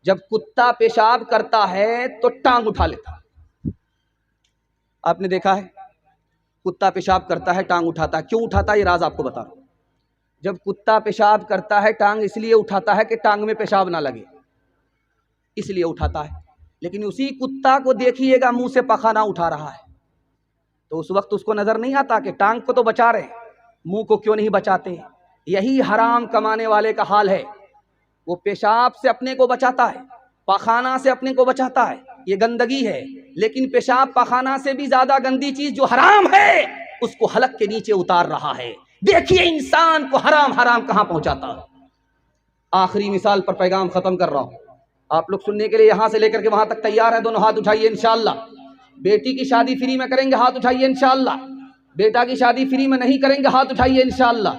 जब कुत्ता पेशाब करता है तो टांग उठा लेता है। आपने देखा है, कुत्ता पेशाब करता है टांग उठाता है। क्यों उठाता है ये राज आपको बता रहा हूं। जब कुत्ता पेशाब करता है टांग इसलिए उठाता है कि टांग में पेशाब ना लगे, इसलिए उठाता है। लेकिन उसी कुत्ता को देखिएगा मुंह से पखाना उठा रहा है, तो उस वक्त उसको नजर नहीं आता कि टांग को तो बचा रहे, मुंह को क्यों नहीं बचाते। यही हराम कमाने वाले का हाल है। वो पेशाब से अपने को बचाता है, पखाना से अपने को बचाता है, ये गंदगी है। लेकिन पेशाब पखाना से भी ज्यादा गंदी चीज जो हराम है उसको हलक के नीचे उतार रहा है। देखिए इंसान को हराम हराम कहां पहुंचाता है। आखिरी मिसाल पर पैगाम खत्म कर रहा हूं। आप लोग सुनने के लिए यहां से लेकर के वहां तक तैयार है? दोनों हाथ उठाइए इंशाअल्लाह। बेटी की शादी फ्री में करेंगे, हाथ उठाइए इंशाअल्लाह। बेटा की शादी फ्री में नहीं करेंगे, हाथ उठाइए इंशाअल्लाह।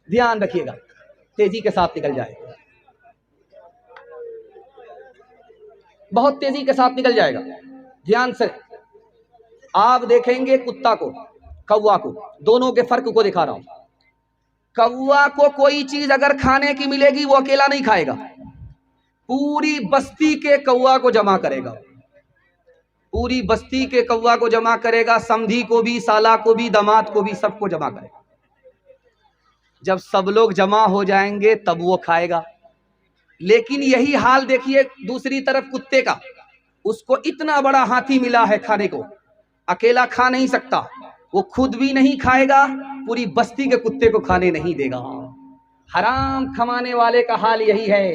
ध्यान रखिएगा, तेजी के साथ निकल जाएगा, बहुत तेजी के साथ निकल जाएगा। ध्यान से आप देखेंगे कुत्ता को, कौवा को, दोनों के फर्क को दिखा रहा हूं। कौवा को कोई चीज अगर खाने की मिलेगी वो अकेला नहीं खाएगा, पूरी बस्ती के कौवा को जमा करेगा, पूरी बस्ती के कौवा को जमा करेगा, समधी को भी, साला को भी, दामाद को भी, सबको जमा करेगा। जब सब लोग जमा हो जाएंगे तब वो खाएगा। लेकिन यही हाल देखिए दूसरी तरफ कुत्ते का। उसको इतना बड़ा हाथी मिला है खाने को, अकेला खा नहीं सकता, वो खुद भी नहीं खाएगा, पूरी बस्ती के कुत्ते को खाने नहीं देगा। हराम कमाने वाले का हाल यही है।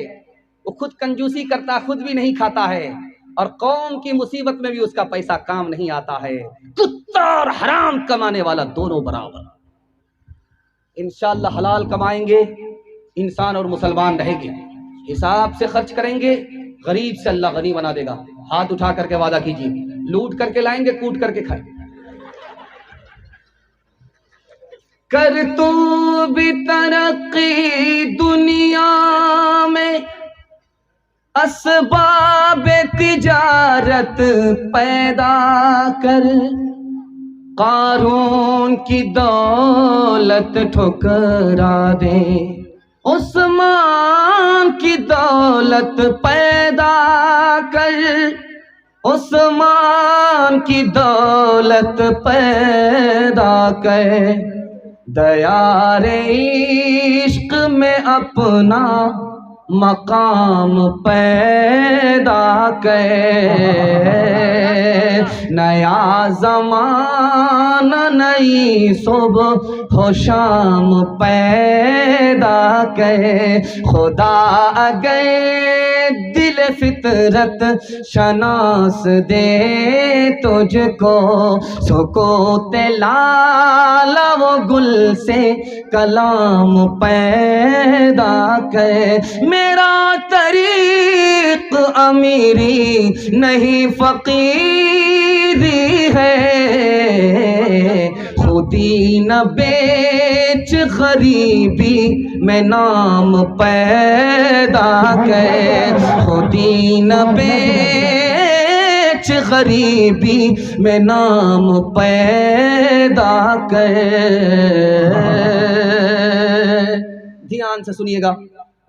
वो खुद कंजूसी करता, खुद भी नहीं खाता है, और कौम की मुसीबत में भी उसका पैसा काम नहीं आता है। कुत्ता और हराम कमाने वाला दोनों बराबर। इंशाअल्लाह हलाल कमाएंगे, इंसान और मुसलमान रहेंगे, हिसाब से खर्च करेंगे, गरीब से अल्लाह गनी बना देगा। हाथ उठा करके वादा कीजिए, लूट करके लाएंगे, कूट करके खाएंगे। कर तू भी तरक्की दुनिया में, असबाब तिजारत पैदा कर, कारून की दौलत ठुकरा दे, उस्मान की दौलत पैदा कर, उस्मान की दौलत पैदा कर, दयारे इश्क में अपना मकाम पैदा कर। नया ज़माना नई सुबह हो शाम पैदा कर, खुदा अगर दिल फितरत शनास दे तुझको, सुकूते लाला वो गुल से कलाम पैदा कर। मेरा तरीक अमीरी नहीं फकीरी है, खुदी न बेच गरीबी में नाम पैदा कर, खुदी न बेच गरीबी में नाम पैदा कर। ध्यान से सुनिएगा,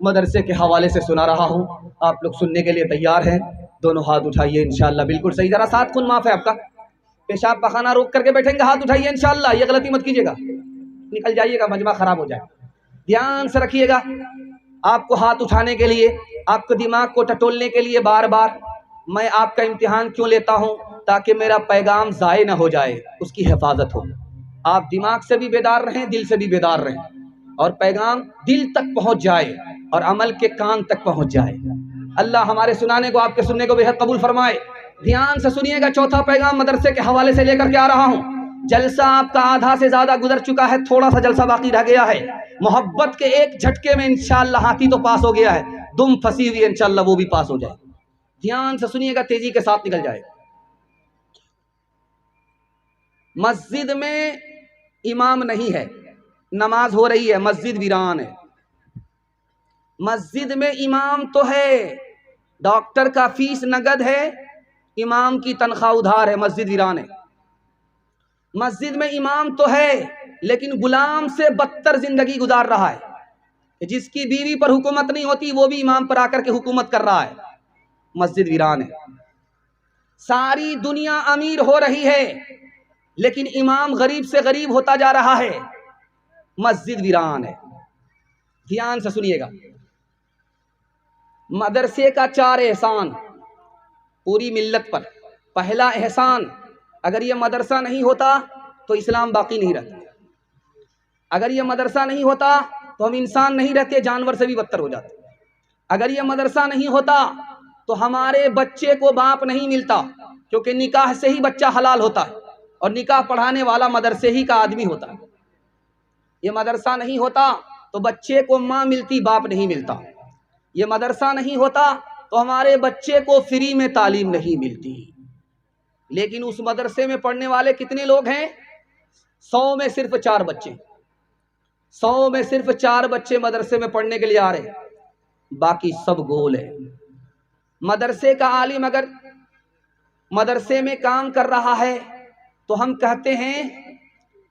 मदरसे के हवाले से सुना रहा हूँ, आप लोग सुनने के लिए तैयार हैं? दोनों हाथ उठाइए इंशाअल्लाह, बिल्कुल सही। जरा साथ खून माफ है आपका, पेशाब पखाना रोक करके बैठेंगे, हाथ उठाइए इंशाअल्लाह, ये गलती मत कीजिएगा, निकल जाइएगा, मजमा खराब हो जाए। ध्यान से रखिएगा, आपको हाथ उठाने के लिए, आपको दिमाग को टटोलने के लिए बार बार मैं आपका इम्तिहान क्यों लेता हूँ, ताकि मेरा पैगाम ज़ाय ना हो जाए, उसकी हिफाजत हो। आप दिमाग से भी बेदार रहें, दिल से भी बेदार रहें, और पैगाम दिल तक पहुंच जाए और अमल के कान तक पहुंच जाए। अल्लाह हमारे सुनाने को, आपके सुनने को बेहद कबूल फरमाए। ध्यान से सुनिएगा, चौथा पैगाम मदरसे के हवाले से लेकर के आ रहा हूं। जलसा आपका आधा से ज्यादा गुजर चुका है, थोड़ा सा जलसा बाकी रह गया है। मोहब्बत के एक झटके में इंशाअल्लाह हाथी तो पास हो गया है, दुम फंसी हुई है, इंशाअल्लाह वो भी पास हो जाए। ध्यान से सुनिएगा, तेजी के साथ निकल जाए। मस्जिद में इमाम नहीं है, नमाज हो रही है, मस्जिद वीरान है। मस्जिद में इमाम तो है, डॉक्टर का फीस नगद है, इमाम की तनख्वाह उधार है, मस्जिद वीरान है। मस्जिद में इमाम तो है, लेकिन गुलाम से बदतर जिंदगी गुजार रहा है। जिसकी बीवी पर हुकूमत नहीं होती वो भी इमाम पर आकर के हुकूमत कर रहा है। मस्जिद वीरान है। सारी दुनिया अमीर हो रही है लेकिन इमाम गरीब से गरीब होता जा रहा है। मस्जिद वीरान है। ध्यान से सुनिएगा। मदरसे का 4 एहसान पूरी मिल्लत पर। पहला एहसान, अगर ये मदरसा नहीं होता तो इस्लाम बाकी नहीं रहता। अगर ये मदरसा नहीं होता तो हम इंसान नहीं रहते, जानवर से भी बदतर हो जाते। अगर ये मदरसा नहीं होता तो हमारे बच्चे को बाप नहीं मिलता, क्योंकि निकाह से ही बच्चा हलाल होता है और निकाह पढ़ाने वाला मदरसे ही का आदमी होता है। ये मदरसा नहीं होता तो बच्चे को माँ मिलती, बाप नहीं मिलता। ये मदरसा नहीं होता तो हमारे बच्चे को फ्री में तालीम नहीं मिलती। लेकिन उस मदरसे में पढ़ने वाले कितने लोग हैं? 100 में सिर्फ 4 बच्चे। 100 में सिर्फ 4 बच्चे मदरसे में पढ़ने के लिए आ रहे, बाकी सब गोल है। मदरसे का आलिम अगर मदरसे में काम कर रहा है तो हम कहते हैं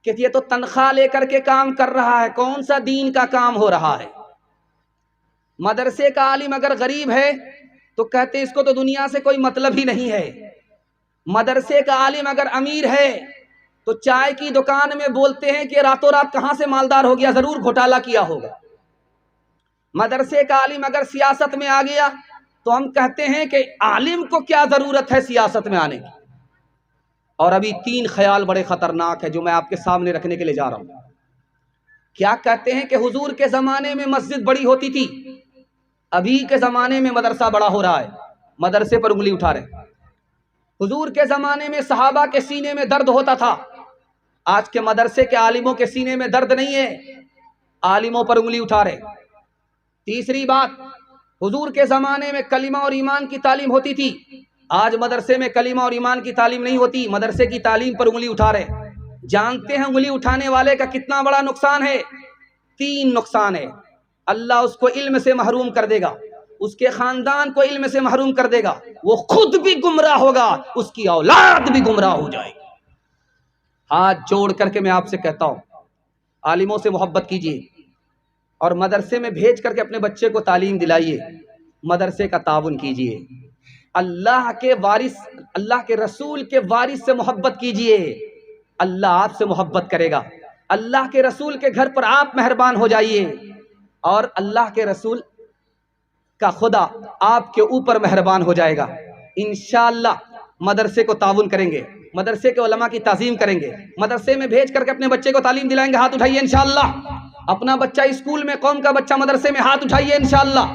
कि ये तो तनख्वाह लेकर के काम कर रहा है, कौन सा दीन का काम हो रहा है। मदरसे का आलिम अगर गरीब है तो कहते हैं इसको तो दुनिया से कोई मतलब ही नहीं है। मदरसे का आलिम अगर अमीर है तो चाय की दुकान में बोलते हैं कि रातों रात कहां से मालदार हो गया, जरूर घोटाला किया होगा। मदरसे का आलिम अगर सियासत में आ गया तो हम कहते हैं कि आलिम को क्या जरूरत है सियासत में आने की। और अभी 3 ख्याल बड़े खतरनाक है जो मैं आपके सामने रखने के लिए जा रहा हूं। क्या कहते हैं कि हुजूर के जमाने में मस्जिद बड़ी होती थी, अभी के जमाने में मदरसा बड़ा हो रहा है, मदरसे पर उंगली उठा रहे। हुजूर के जमाने में सहाबा के सीने में दर्द होता था, आज के मदरसे के आलिमों के सीने में दर्द नहीं है, आलिमों पर उंगली उठा रहे। तीसरी बात, हुजूर के जमाने में कलिमा और ईमान की तालीम होती थी, आज मदरसे में कलिमा और ईमान की तालीम नहीं होती, मदरसे की तालीम पर उंगली उठा रहे। जानते हैं उंगली उठाने वाले का कितना बड़ा नुकसान है? 3 नुकसान है। अल्लाह उसको इल्म से महरूम कर देगा, उसके खानदान को इल्म से महरूम कर देगा, वो खुद भी गुमराह होगा, उसकी औलाद भी गुमराह हो जाएगी। हाथ जोड़ करके मैं आपसे कहता हूं, आलिमों से मोहब्बत कीजिए और मदरसे में भेज करके अपने बच्चे को तालीम दिलाइए, मदरसे का ताउन कीजिए। अल्लाह के वारिस, अल्लाह के रसूल के वारिस से मोहब्बत कीजिए, अल्लाह आपसे मोहब्बत करेगा। अल्लाह के रसूल के घर पर आप मेहरबान हो जाइए और अल्लाह के रसूल का खुदा आपके ऊपर मेहरबान हो जाएगा। इंशाअल्लाह मदरसे को ताउन करेंगे, मदरसे के उलमा की ताज़ीम करेंगे, मदरसे में भेज करके अपने बच्चे को तालीम दिलाएंगे। हाथ उठाइए इंशाअल्लाह। अपना बच्चा स्कूल में, कौम का बच्चा मदरसे में, हाथ उठाइए इंशाअल्लाह।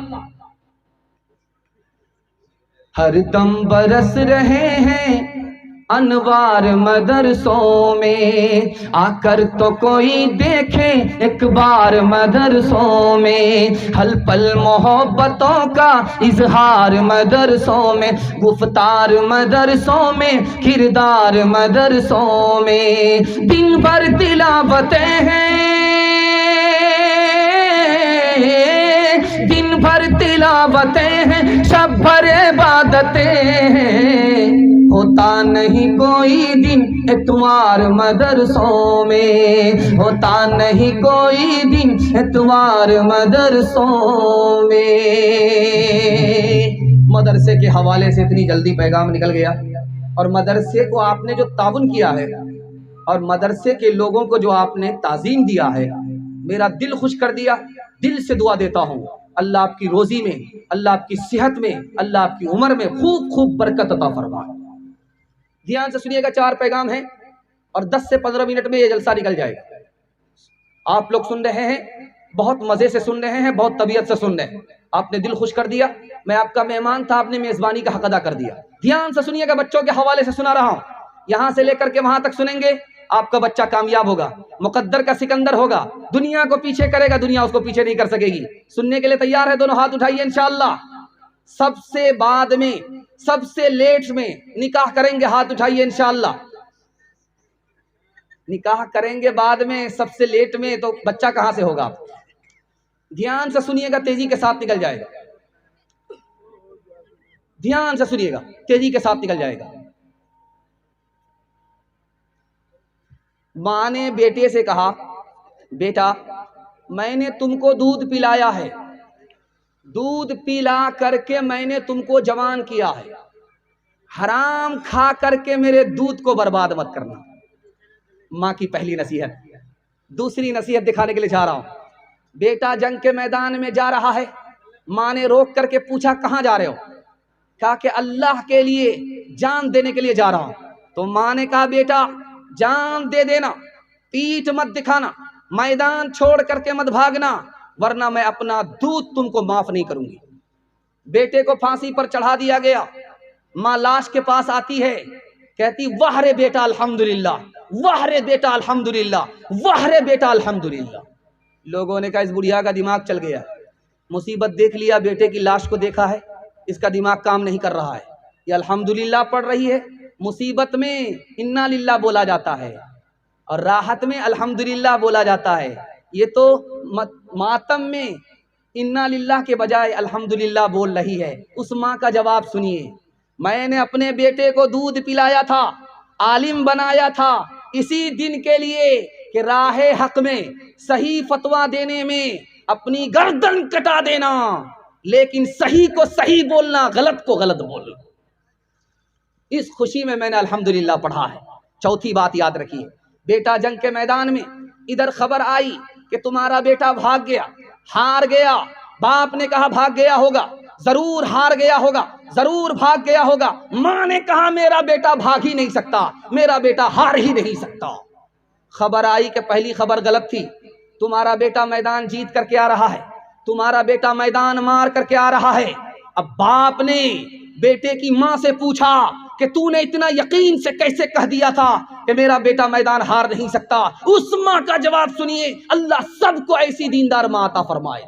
हर दम बरस रहे हैं अनवार मदरसों में, आकर तो कोई देखे एक बार मदरसों में। हल पल मोहब्बतों का इजहार मदरसों में, गुफ्तार मदरसों में, किरदार मदरसों में। दिन भर तिलावतें हैं, दिन भर तिलावतें हैं, शब भर इबादतें हैं। होता नहीं कोई दिन इतवार मदरसों में, होता नहीं कोई दिन इतवार मदरसों में। मदरसे के हवाले से इतनी जल्दी पैगाम निकल गया और मदरसे को आपने जो ताउन किया है और मदरसे के लोगों को जो आपने ताज़ीम दिया है, मेरा दिल खुश कर दिया। दिल से दुआ देता हूँ, अल्लाह आपकी रोजी में, अल्लाह आपकी सेहत में, अल्लाह आपकी उम्र में खूब खूब बरकत अता फरमाए। ध्यान से सुनिएगा, 4 पैगाम हैं और 10 से 15 मिनट में ये जलसा निकल जाएगा। आप लोग सुन रहे हैं, बहुत मजे से सुन रहे हैं, बहुत तबीयत से सुन रहे हैं। आपने दिल खुश कर दिया, मैं आपका मेहमान था, आपने मेजबानी का हक अदा कर दिया। ध्यान से सुनिएगा, बच्चों के हवाले से सुना रहा हूं, यहां से लेकर के वहां तक सुनेंगे, आपका बच्चा कामयाब होगा, मुकद्दर का सिकंदर होगा, दुनिया को पीछे करेगा, दुनिया उसको पीछे नहीं कर सकेगी। सुनने के लिए तैयार है? दोनों हाथ उठाइए इंशाअल्लाह। सबसे बाद में, सबसे लेट में निकाह करेंगे, हाथ उठाइए इंशाअल्लाह। निकाह करेंगे बाद में, सबसे लेट में, तो बच्चा कहां से होगा? ध्यान से सुनिएगा, तेजी के साथ निकल जाएगा। ध्यान से सुनिएगा, तेजी के साथ निकल जाएगा। माँ ने बेटे से कहा, बेटा मैंने तुमको दूध पिलाया है, दूध पिला करके मैंने तुमको जवान किया है, हराम खा करके मेरे दूध को बर्बाद मत करना। माँ की पहली नसीहत। दूसरी नसीहत दिखाने के लिए जा रहा हूं। बेटा जंग के मैदान में जा रहा है, माँ ने रोक करके पूछा कहां जा रहे हो? कहा कि अल्लाह के लिए जान देने के लिए जा रहा हूं। तो माँ ने कहा बेटा जान दे देना, पीठ मत दिखाना, मैदान छोड़ करके मत भागना, वरना मैं अपना दूध तुमको माफ नहीं करूंगी। बेटे को फांसी पर चढ़ा दिया गया। माँ लाश के पास आती है, कहती वाह रे बेटा अल्हम्दुलिल्लाह, वाह रे बेटा अल्हम्दुलिल्लाह, वाह रे बेटा अल्हम्दुलिल्लाह। लोगों ने कहा इस बुढ़िया का दिमाग चल गया, मुसीबत देख लिया, बेटे की लाश को देखा है, इसका दिमाग काम नहीं कर रहा है। ये अल्हम्दुलिल्लाह पढ़ रही है, मुसीबत में इन्ना लिल्लाह बोला जाता है और राहत में अल्हम्दुलिल्लाह बोला जाता है। ये तो मातम में इन्ना लिल्लाह के बजाय अल्हम्दुलिल्लाह बोल रही है। उस माँ का जवाब सुनिए, मैंने अपने बेटे को दूध पिलाया था, आलिम बनाया था इसी दिन के लिए कि राहे हक में सही फतवा देने में अपनी गर्दन कटा देना, लेकिन सही को सही बोलना, गलत को गलत बोलना। इस खुशी में मैंने अल्हम्दुलिल्लाह पढ़ा है। चौथी बात याद रखिए, बेटा जंग के मैदान में इधर खबर आई कि तुम्हारा बेटा भाग गया, हार गया। बाप ने कहा भाग गया होगा, जरूर हार गया होगा, जरूर भाग गया होगा। माँ ने कहा मेरा बेटा भाग ही नहीं सकता, मेरा बेटा हार ही नहीं सकता। खबर आई कि पहली खबर गलत थी, तुम्हारा बेटा मैदान जीत करके आ रहा है, तुम्हारा बेटा मैदान मार करके आ रहा है। अब बाप ने बेटे की माँ से पूछा कि तूने इतना यकीन से कैसे कह दिया था कि मेरा बेटा मैदान हार नहीं सकता? उस माँ का जवाब सुनिए, अल्लाह सबको ऐसी दीनदार माँ अता फरमाए।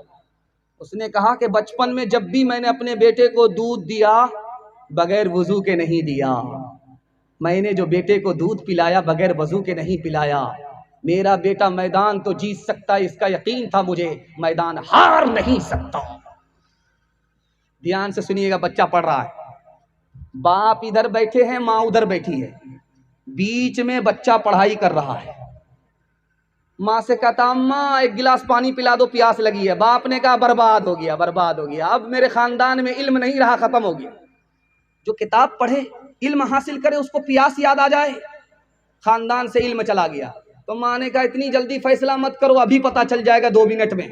उसने कहा कि बचपन में जब भी मैंने अपने बेटे को दूध दिया बगैर वजू के नहीं दिया, मैंने जो बेटे को दूध पिलाया बगैर वजू के नहीं पिलाया। मेरा बेटा मैदान तो जीत सकता है, इसका यकीन था मुझे, मैदान हार नहीं सकता। ध्यान से सुनिएगा, बच्चा पढ़ रहा है, बाप इधर बैठे हैं, माँ उधर बैठी है, बीच में बच्चा पढ़ाई कर रहा है। माँ से कहता अम्मा एक गिलास पानी पिला दो, प्यास लगी है। बाप ने कहा बर्बाद हो गया, बर्बाद हो गया, अब मेरे खानदान में इल्म नहीं रहा, खत्म हो गया। जो किताब पढ़े, इल्म हासिल करे, उसको प्यास याद आ जाए, खानदान से इल्म चला गया। तो माँ ने कहा इतनी जल्दी फैसला मत करो, अभी पता चल जाएगा 2 मिनट में।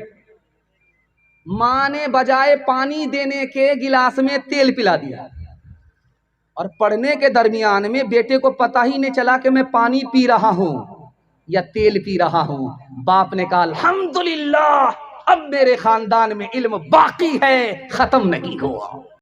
माँ ने बजाय पानी देने के गिलास में तेल पिला दिया और पढ़ने के दरमियान में बेटे को पता ही नहीं चला कि मैं पानी पी रहा हूं या तेल पी रहा हूं। बाप ने कहा अल्हम्दुलिल्लाह, अब मेरे खानदान में इल्म बाकी है, खत्म नहीं हुआ।